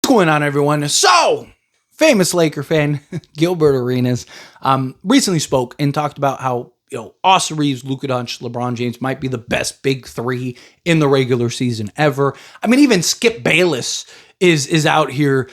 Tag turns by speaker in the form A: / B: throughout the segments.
A: What's going on, everyone? So, famous Laker fan Gilbert Arenas recently spoke and talked about how Austin Reaves, Luka Doncic, LeBron James might be the best big three in the regular season ever. I mean, even Skip Bayless is out here,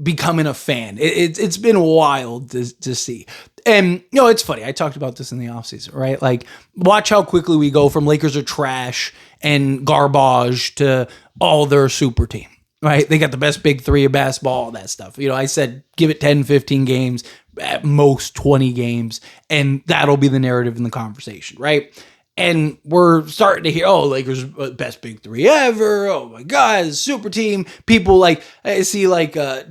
A: becoming a fan. It's been wild to see. And, it's funny. I talked about this in the offseason, right? Like, watch how quickly we go from Lakers are trash and garbage to all their super team, right? They got the best big three of basketball, all that stuff. I said, give it 10, 15 games, at most 20 games, and that'll be the narrative in the conversation, right? And we're starting to hear, Lakers best big three ever. Oh my God, super team. People I see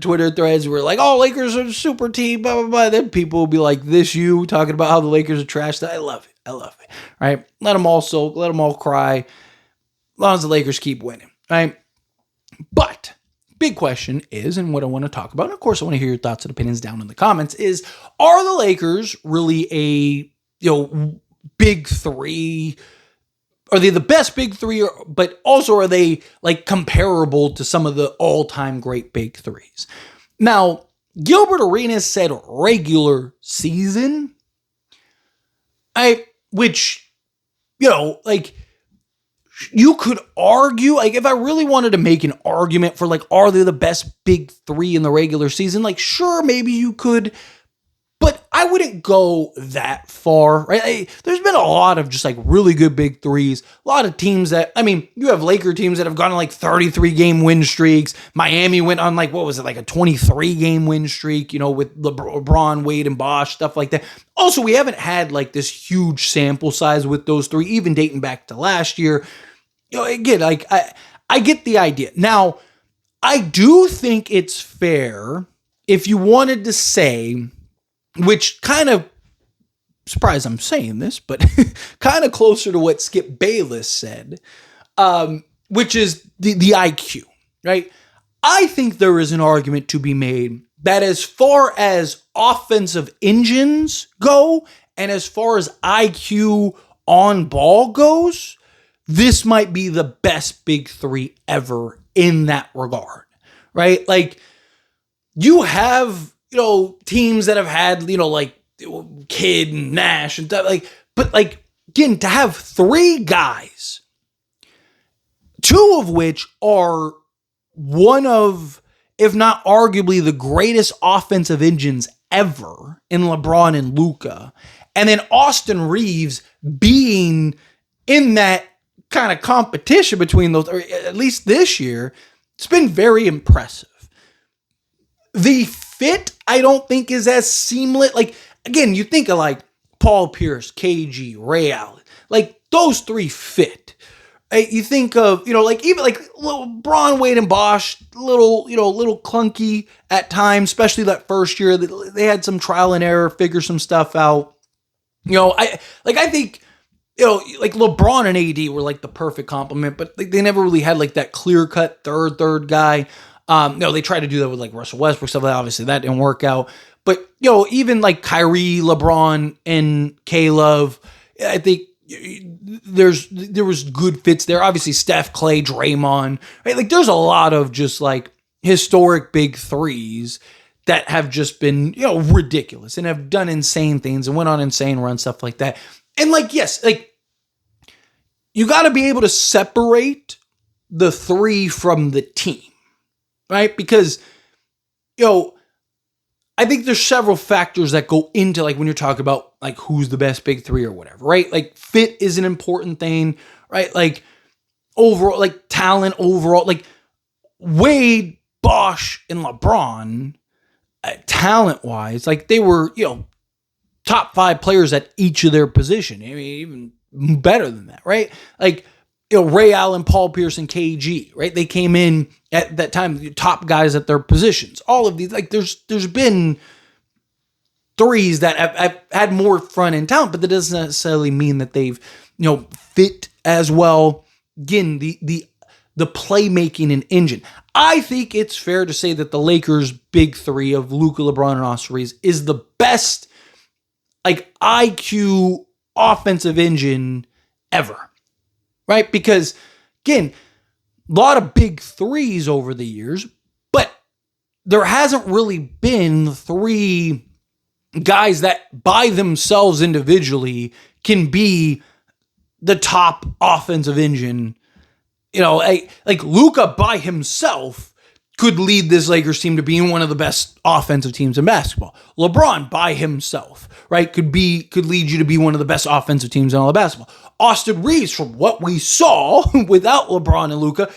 A: Twitter threads where Lakers are a super team, blah, blah, blah. Then people will be like, you talking about how the Lakers are trash. I love it, right? Let them all cry, as long as the Lakers keep winning, right? But big question is, and what I want to talk about, and of course I want to hear your thoughts and opinions down in the comments, is are the Lakers really a, big three? Are they the best big three, but also are they comparable to some of the all-time great big threes? Now, Gilbert Arenas said regular season, which, you could argue, if I really wanted to make an argument for are they the best big three in the regular season? Sure, maybe you could, but I wouldn't go that far, right? There's been a lot of just really good big threes. A lot of teams that, you have Laker teams that have gone on 33 game win streaks. Miami went on a 23 game win streak, with LeBron, Wade, and Bosh, stuff like that. Also, we haven't had this huge sample size with those three, even dating back to last year. Again, I get the idea. Now, I do think it's fair if you wanted to say, which kind of, surprised I'm saying this, but kind of closer to what Skip Bayless said, which is the IQ, right? I think there is an argument to be made that as far as offensive engines go, and as far as IQ on ball goes, this might be the best big three ever in that regard, right? You have, teams that have had, Kidd and Nash and stuff, but again, to have three guys, two of which are one of, if not arguably the greatest offensive engines ever in LeBron and Luka, and then Austin Reaves being in that kind of competition between those, or at least this year, it's been very impressive. The fit, I don't think, is as seamless. Again, you think of Paul Pierce, KG, Ray Allen, those three fit. You think of, even LeBron, Wade, and Bosh, little clunky at times, especially that first year. They had some trial and error, figure some stuff out. I think, LeBron and AD were the perfect complement, but they never really had that clear-cut third guy. They tried to do that with Russell Westbrook, stuff like that. Obviously that didn't work out. But, even Kyrie, LeBron, and K-Love, I think there was good fits there. Obviously Steph, Clay, Draymond, right? There's a lot of just historic big threes that have just been, ridiculous and have done insane things and went on insane runs, stuff like that. And yes, you got to be able to separate the three from the team, right? Because, I think there's several factors that go into when you're talking about who's the best big three or whatever, right? Fit is an important thing, right? Overall, talent overall, Wade, Bosh, and LeBron, talent wise, they were, top 5 players at each of their position. Even better than that, right? Ray Allen, Paul Pierce, and KG, right? They came in at that time, the top guys at their positions. All of these, there's been threes that have had more front end talent, but that doesn't necessarily mean that they've, fit as well. Again, the playmaking and engine. I think it's fair to say that the Lakers' big three of Luka, LeBron, and Austin Reaves is the best IQ offensive engine ever. Right? Because, again, a lot of big threes over the years, but there hasn't really been three guys that by themselves individually can be the top offensive engine. Like Luka by himself could lead this Lakers team to being one of the best offensive teams in basketball. LeBron by himself, right, could lead you to be one of the best offensive teams in all of basketball. Austin Reaves, from what we saw without LeBron and Luka,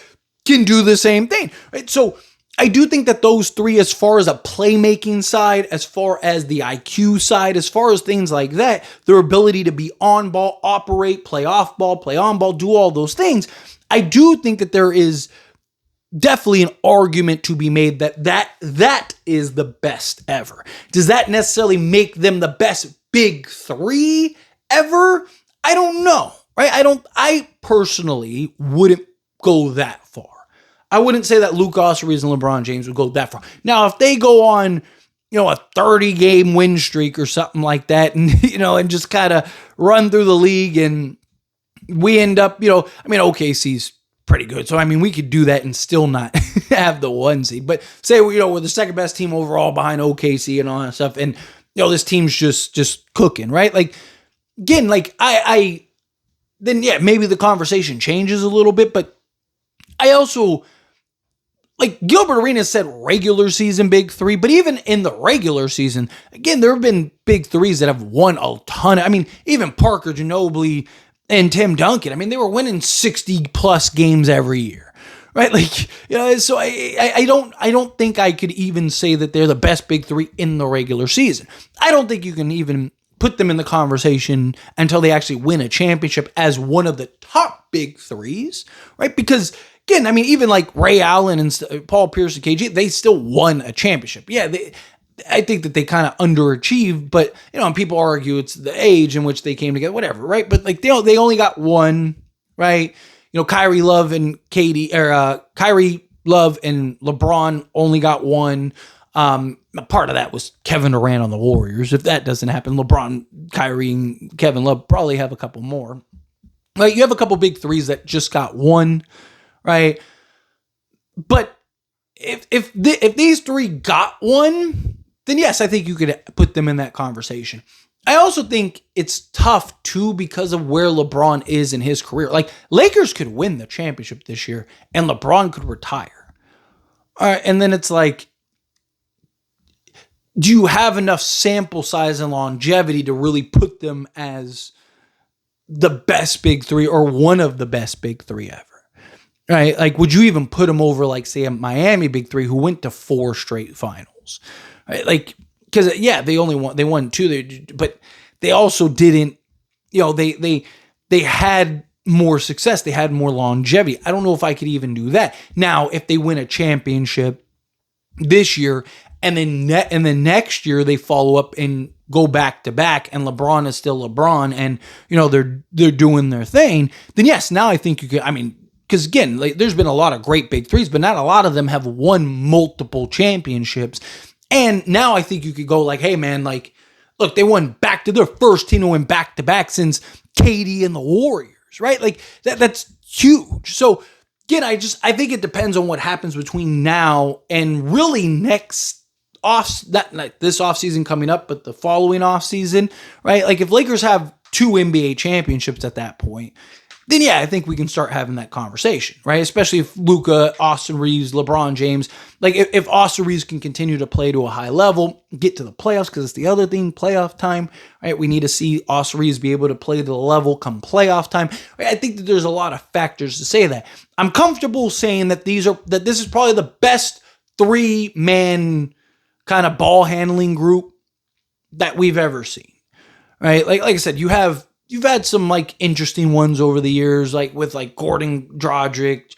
A: can do the same thing, right? So I do think that those three, as far as a playmaking side, as far as the IQ side, as far as things like that, their ability to be on ball, operate, play off ball, play on ball, do all those things, I do think that there is definitely an argument to be made that is the best ever. Does that necessarily make them the best big three ever? I don't know, right? I personally wouldn't go that far. I wouldn't say that Luka, Austin Reaves, and LeBron James would go that far. Now, if they go on, a 30-game win streak or something like that, and and just kind of run through the league, and we end up, OKC's pretty good. So, we could do that and still not have the one seed. But say, we're the second best team overall behind OKC and all that stuff, and this team's just cooking, right? Like, again, like then maybe the conversation changes a little bit, but I also, like Gilbert Arenas said, regular season big three, but even in the regular season, again, there have been big threes that have won a ton. Even Parker Ginobili and Tim Duncan, they were winning 60 plus games every year, right? Like, so I don't think I could even say that they're the best big three in the regular season. I don't think you can even put them in the conversation until they actually win a championship as one of the top big threes, right? Because again, even like Ray Allen and Paul Pierce and KG, they still won a championship. Yeah, I think that they kind of underachieved, but and people argue it's the age in which they came together, whatever, right? But like they only got one, right? Kyrie Love and Kyrie Love and LeBron only got one. Part of that was Kevin Durant on the Warriors. If that doesn't happen, LeBron, Kyrie, and Kevin Love probably have a couple more. Like you have a couple big threes that just got one, right? But if these three got one, then yes, I think you could put them in that conversation. I also think it's tough too because of where LeBron is in his career. Like Lakers could win the championship this year and LeBron could retire. All right, and then it's like, do you have enough sample size and longevity to really put them as the best big three or one of the best big three ever? Right? Like, would you even put them over, like, say, a Miami big three who went to 4 straight finals? Right? Like, because, they won 2, but they also didn't, they had more success. They had more longevity. I don't know if I could even do that. Now, if they win a championship this year and then next year they follow up and go back to back and LeBron is still LeBron and, they're doing their thing, then yes, now I think you could, because again, like, there's been a lot of great big threes, but not a lot of them have won multiple championships. And now I think you could go like, hey man, like, look, they won back to their first team to win back to back since KD and the Warriors, right? Like that's huge. So again, I think it depends on what happens between now and really next this offseason coming up, but the following offseason, right? Like if Lakers have 2 NBA championships at that point, then yeah, I think we can start having that conversation, right? Especially if Luka, Austin Reaves, LeBron James, like if Austin Reaves can continue to play to a high level, get to the playoffs, because it's the other thing, playoff time, right? We need to see Austin Reaves be able to play to the level come playoff time. Right? I think that there's a lot of factors to say that. I'm comfortable saying that this is probably the best 3-man kind of ball handling group that we've ever seen, right? Like I said, you've had some like interesting ones over the years, like with like Gordon Dragic,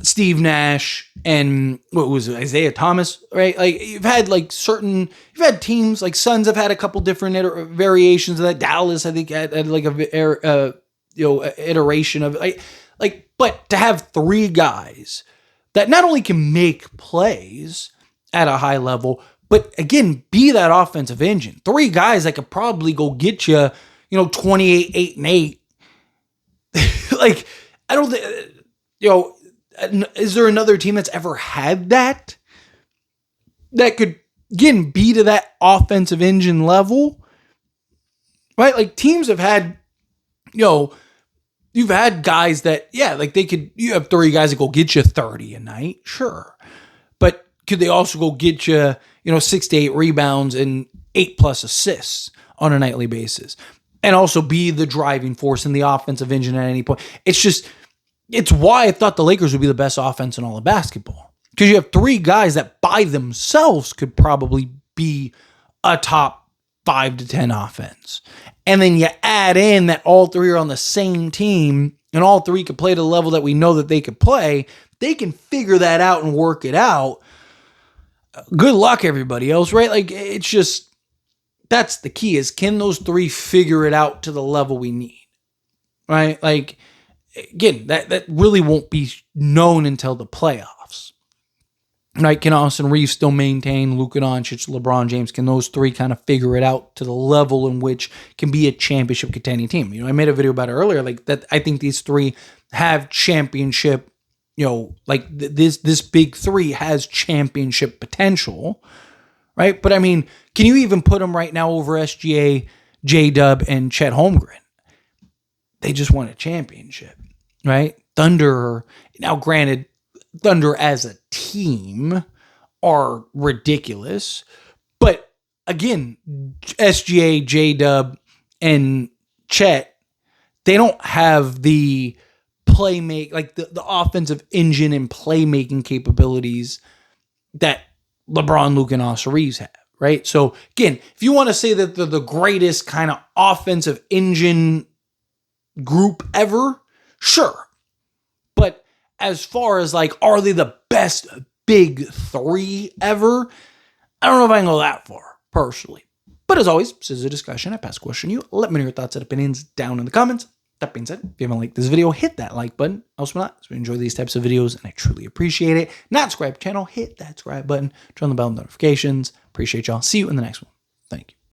A: Steve Nash, and what was it, Isaiah Thomas, right? Like you've had teams like Suns have had a couple different variations of that. Dallas, I think, had like a iteration of it. Like, but to have 3 guys that not only can make plays at a high level, but again, be that offensive engine. 3 guys that could probably go get you, 28, 8, and 8. Like, I don't think, Is there another team that's ever had that could, again, be to that offensive engine level? Right? Like, teams have had, you've had guys that, you have 3 guys that go get you 30 a night, sure. But could they also go get you, 6 to 8 rebounds and 8+ assists on a nightly basis? And also be the driving force in the offensive engine at any point. It's why I thought the Lakers would be the best offense in all of basketball. Because you have 3 guys that by themselves could probably be a top 5 to 10 offense. And then you add in that all 3 are on the same team and all 3 could play to the level that we know that they could play. They can figure that out and work it out. Good luck, everybody else, right? Like, it's just, that's the key, is can those 3 figure it out to the level we need, right? Like, again, that really won't be known until the playoffs, right? Can Austin Reaves still maintain Luka Doncic, LeBron James? Can those 3 kind of figure it out to the level in which can be a championship contending team? I made a video about it earlier, like that. I think these 3 have championship, this big 3 has championship potential, right? But I mean, can you even put them right now over SGA, J-Dub, and Chet Holmgren? They just won a championship, right? Thunder, now granted, Thunder as a team are ridiculous. But again, SGA, J-Dub, and Chet, they don't have the the offensive engine and playmaking capabilities that LeBron, Luka, and Austin Reaves have, right? So again, if you want to say that they're the greatest kind of offensive engine group ever, sure. But as far as like, are they the best big 3 ever? I don't know if I can go that far, personally. But as always, this is a discussion. I pass the question to you. Let me know your thoughts and opinions down in the comments. That being said, if you haven't liked this video, hit that like button. Also not, so we enjoy these types of videos, and I truly appreciate it. Not subscribe to the channel, hit that subscribe button, turn on the bell notifications. Appreciate y'all. See you in the next one. Thank you.